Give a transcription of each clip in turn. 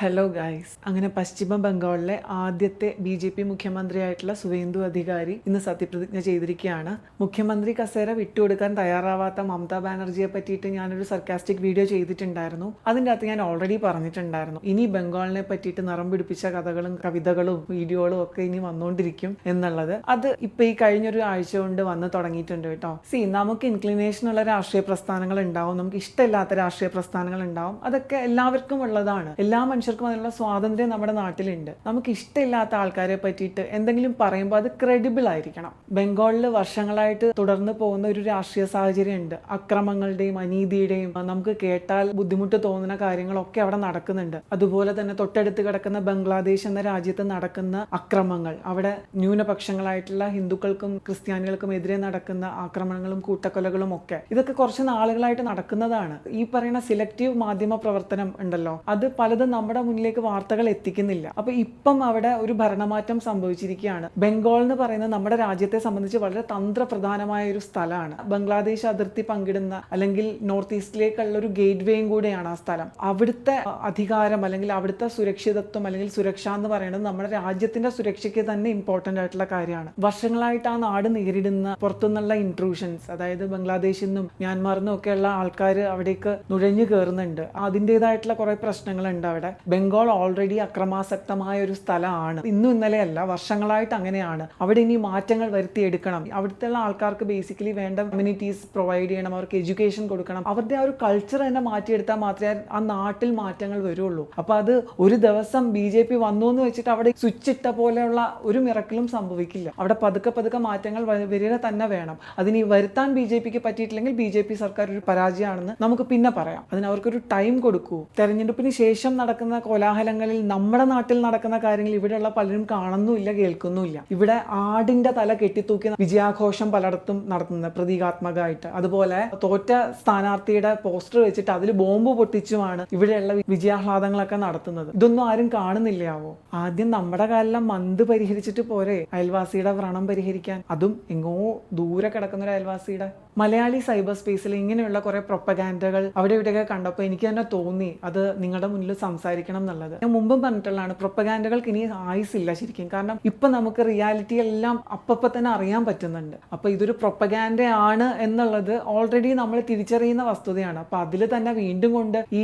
Hello guys. അങ്ങനെ പശ്ചിമ ബംഗാളിലെ ആദ്യത്തെ BJP മുഖ്യമന്ത്രിയായിട്ടുള്ള സുവേന്ദു അധികാരി ഇന്ന് സത്യപ്രതിജ്ഞ ചെയ്തിരിക്കുകയാണ്. മുഖ്യമന്ത്രി കസേര വിട്ടുകൊടുക്കാൻ തയ്യാറാവാത്ത മമതാ ബാനർജിയെ പറ്റിയിട്ട് ഞാനൊരു സർക്കാസ്റ്റിക് വീഡിയോ ചെയ്തിട്ടുണ്ടായിരുന്നു. അതിൻ്റെ അകത്ത് ഞാൻ ഓൾറെഡി പറഞ്ഞിട്ടുണ്ടായിരുന്നു, ഇനി ബംഗാളിനെ പറ്റിയിട്ട് നിറം പിടിപ്പിച്ച കഥകളും കവിതകളും വീഡിയോകളും ഒക്കെ ഇനി വന്നുകൊണ്ടിരിക്കും എന്നുള്ളത്. അത് ഇപ്പൊ ഈ കഴിഞ്ഞൊരു ആഴ്ച കൊണ്ട് വന്ന് തുടങ്ങിയിട്ടുണ്ട് കേട്ടോ. നമുക്ക് ഇൻക്ലിനേഷൻ ഉള്ള രാഷ്ട്രീയ പ്രസ്ഥാനങ്ങൾ ഉണ്ടാവും, നമുക്ക് ഇഷ്ടമില്ലാത്ത രാഷ്ട്രീയ പ്രസ്ഥാനങ്ങൾ ഉണ്ടാവും. അതൊക്കെ എല്ലാവർക്കും ഉള്ളതാണ്. എല്ലാ മനുഷ്യർക്കും അതിനുള്ള സ്വാതന്ത്ര്യം നമ്മുടെ നാട്ടിലുണ്ട്. നമുക്ക് ഇഷ്ടമില്ലാത്ത ആൾക്കാരെ പറ്റിയിട്ട് എന്തെങ്കിലും പറയുമ്പോൾ അത് ക്രെഡിബിൾ ആയിരിക്കണം. ബംഗാളിൽ വർഷങ്ങളായിട്ട് തുടർന്ന് പോകുന്ന ഒരു രാഷ്ട്രീയ സാഹചര്യം ഉണ്ട്. അക്രമങ്ങളുടെയും അനീതിയുടെയും നമുക്ക് കേട്ടാൽ ബുദ്ധിമുട്ട് തോന്നുന്ന കാര്യങ്ങളൊക്കെ അവിടെ നടക്കുന്നുണ്ട്. അതുപോലെ തന്നെ തൊട്ടടുത്ത് കിടക്കുന്ന ബംഗ്ലാദേശ് എന്ന രാജ്യത്ത് നടക്കുന്ന അക്രമങ്ങൾ, അവിടെ ന്യൂനപക്ഷങ്ങളായിട്ടുള്ള ഹിന്ദുക്കൾക്കും ക്രിസ്ത്യാനികൾക്കും എതിരെ നടക്കുന്ന ആക്രമണങ്ങളും കൂട്ടക്കൊലകളും ഒക്കെ, ഇതൊക്കെ കുറച്ച് നാളുകളായിട്ട് നടക്കുന്നതാണ്. ഈ പറയുന്ന സിലക്റ്റീവ് മാധ്യമ പ്രവർത്തനം ഉണ്ടല്ലോ, അത് പലതും നമ്മുടെ മുന്നിലേക്ക് വാർത്തകൾ എത്തിക്കുന്നില്ല. അപ്പൊ ഇപ്പം അവിടെ ഒരു ഭരണമാറ്റം സംഭവിച്ചിരിക്കുകയാണ്. ബംഗാൾ എന്ന് പറയുന്നത് നമ്മുടെ രാജ്യത്തെ സംബന്ധിച്ച് വളരെ തന്ത്രപ്രധാനമായ ഒരു സ്ഥലമാണ്. ബംഗ്ലാദേശ് അതിർത്തി പങ്കിടുന്ന അല്ലെങ്കിൽ നോർത്ത് ഈസ്റ്റിലേക്കുള്ള ഒരു ഗേറ്റ് വേയും കൂടെയാണ് ആ സ്ഥലം. അവിടുത്തെ അധികാരം അല്ലെങ്കിൽ അവിടുത്തെ സുരക്ഷിതത്വം അല്ലെങ്കിൽ സുരക്ഷ എന്ന് പറയുന്നത് നമ്മുടെ രാജ്യത്തിന്റെ സുരക്ഷയ്ക്ക് തന്നെ ഇമ്പോർട്ടന്റ് ആയിട്ടുള്ള കാര്യമാണ്. വർഷങ്ങളായിട്ട് ആ നാട് നേരിടുന്ന പുറത്തുനിന്നുള്ള ഇൻട്രൂഷൻസ്, അതായത് ബംഗ്ലാദേശിൽ നിന്നും മ്യാൻമാറിൽ നിന്നും ഒക്കെയുള്ള ആൾക്കാർ അവിടേക്ക് നുഴഞ്ഞു കയറുന്നുണ്ട്. അതിൻ്റെതായിട്ടുള്ള കുറെ പ്രശ്നങ്ങളുണ്ട് അവിടെ. ബംഗാൾ ഓൾറെഡി അക്രമാസക്തമായ ഒരു സ്ഥലമാണ്. ഇന്നും ഇന്നലെയല്ല, വർഷങ്ങളായിട്ട് അങ്ങനെയാണ്. അവിടെ ഇനി മാറ്റങ്ങൾ വരുത്തിയെടുക്കണം. അവിടുത്തെ ആൾക്കാർക്ക് ബേസിക്കലി വേണ്ട കമ്മ്യൂണിറ്റീസ് പ്രൊവൈഡ് ചെയ്യണം, അവർക്ക് എഡ്യൂക്കേഷൻ കൊടുക്കണം. അവരുടെ ആ ഒരു കൾച്ചർ തന്നെ മാറ്റിയെടുത്താൽ മാത്രമേ ആ നാട്ടിൽ മാറ്റങ്ങൾ വരുള്ളൂ. അപ്പൊ അത് ഒരു ദിവസം BJP വന്നു എന്ന് വെച്ചിട്ട് അവിടെ സ്വിച്ച് ഇട്ട പോലെയുള്ള ഒരു മിറക്കിലും സംഭവിക്കില്ല. അവിടെ പതുക്കെ പതുക്കെ മാറ്റങ്ങൾ വരിക തന്നെ വേണം. അതിന് വരുത്താൻ BJPക്ക് പറ്റിയിട്ടില്ലെങ്കിൽ BJP സർക്കാർ ഒരു പരാജയമാണെന്ന് നമുക്ക് പിന്നെ പറയാം. അതിന് അവർക്കൊരു ടൈം കൊടുക്കൂ. തെരഞ്ഞെടുപ്പിന് ശേഷം നടക്കുന്ന കോലാഹലങ്ങളിൽ നമ്മുടെ നാട്ടിൽ നടക്കുന്ന കാര്യങ്ങൾ ഇവിടെയുള്ള പലരും കാണുന്നുമില്ല, കേൾക്കുന്നുമില്ല. ഇവിടെ ആടിന്റെ തല കെട്ടിത്തൂക്കി വിജയാഘോഷം പലയിടത്തും നടത്തുന്നത് പ്രതീകാത്മകമായിട്ട്. അതുപോലെ തോറ്റ സ്ഥാനാർത്ഥിയുടെ പോസ്റ്റർ വെച്ചിട്ട് അതിൽ ബോംബ് പൊട്ടിച്ചുമാണ് ഇവിടെയുള്ള വിജയാഹ്ലാദങ്ങളൊക്കെ നടത്തുന്നത്. ഇതൊന്നും ആരും കാണുന്നില്ലാവോ? ആദ്യം നമ്മുടെ കാലം മന്ത് പരിഹരിച്ചിട്ട് പോരെ അയൽവാസിയുടെ വ്രണം പരിഹരിക്കാൻ? അതും എങ്ങോ ദൂരെ കിടക്കുന്ന ഒരു അയൽവാസിയുടെ. മലയാളി സൈബർ സ്പേസിൽ ഇങ്ങനെയുള്ള കുറെ പ്രൊപ്പഗാൻഡകൾ അവിടെ ഇവിടെയൊക്കെ കണ്ടപ്പോൾ എനിക്ക് തന്നെ തോന്നി അത് നിങ്ങളുടെ മുന്നിൽ സംസാരിക്കണം എന്നുള്ളത്. ഞാൻ മുമ്പും പറഞ്ഞിട്ടുള്ളതാണ്, പ്രൊപ്പഗാൻഡകൾക്ക് ഇനി ആയുസില്ല ശരിക്കും. കാരണം ഇപ്പൊ നമുക്ക് റിയാലിറ്റി എല്ലാം അപ്പപ്പം തന്നെ അറിയാൻ പറ്റുന്നുണ്ട്. അപ്പൊ ഇതൊരു പ്രൊപ്പഗാൻഡയാണ് എന്നുള്ളത് ഓൾറെഡി നമ്മൾ തിരിച്ചറിയുന്ന വസ്തുതയാണ്. അപ്പൊ അതിൽ തന്നെ വീണ്ടും കൊണ്ട് ഈ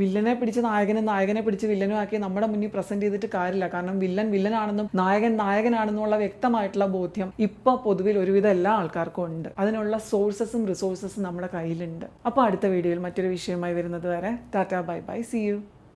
വില്ലനെ പിടിച്ച് നായകനും നായകനെ പിടിച്ച് വില്ലനും ആക്കി നമ്മുടെ മുന്നിൽ പ്രസന്റ് ചെയ്തിട്ട് കാര്യമില്ല. കാരണം വില്ലൻ വില്ലനാണെന്നും നായകൻ നായകനാണെന്നുള്ള വ്യക്തമായിട്ടുള്ള ബോധ്യം ഇപ്പൊ പൊതുവിൽ ഒരുവിധം എല്ലാ ആൾക്കാർക്കും ഉണ്ട്. അതിനുള്ള സോഴ്സസും റിസോഴ്സസും നമ്മുടെ കയ്യിലുണ്ട്. അപ്പോൾ അടുത്ത വീഡിയോയിൽ മറ്റൊരു വിഷയമായി വരുന്നത് വരെ tata, bye bye, see U.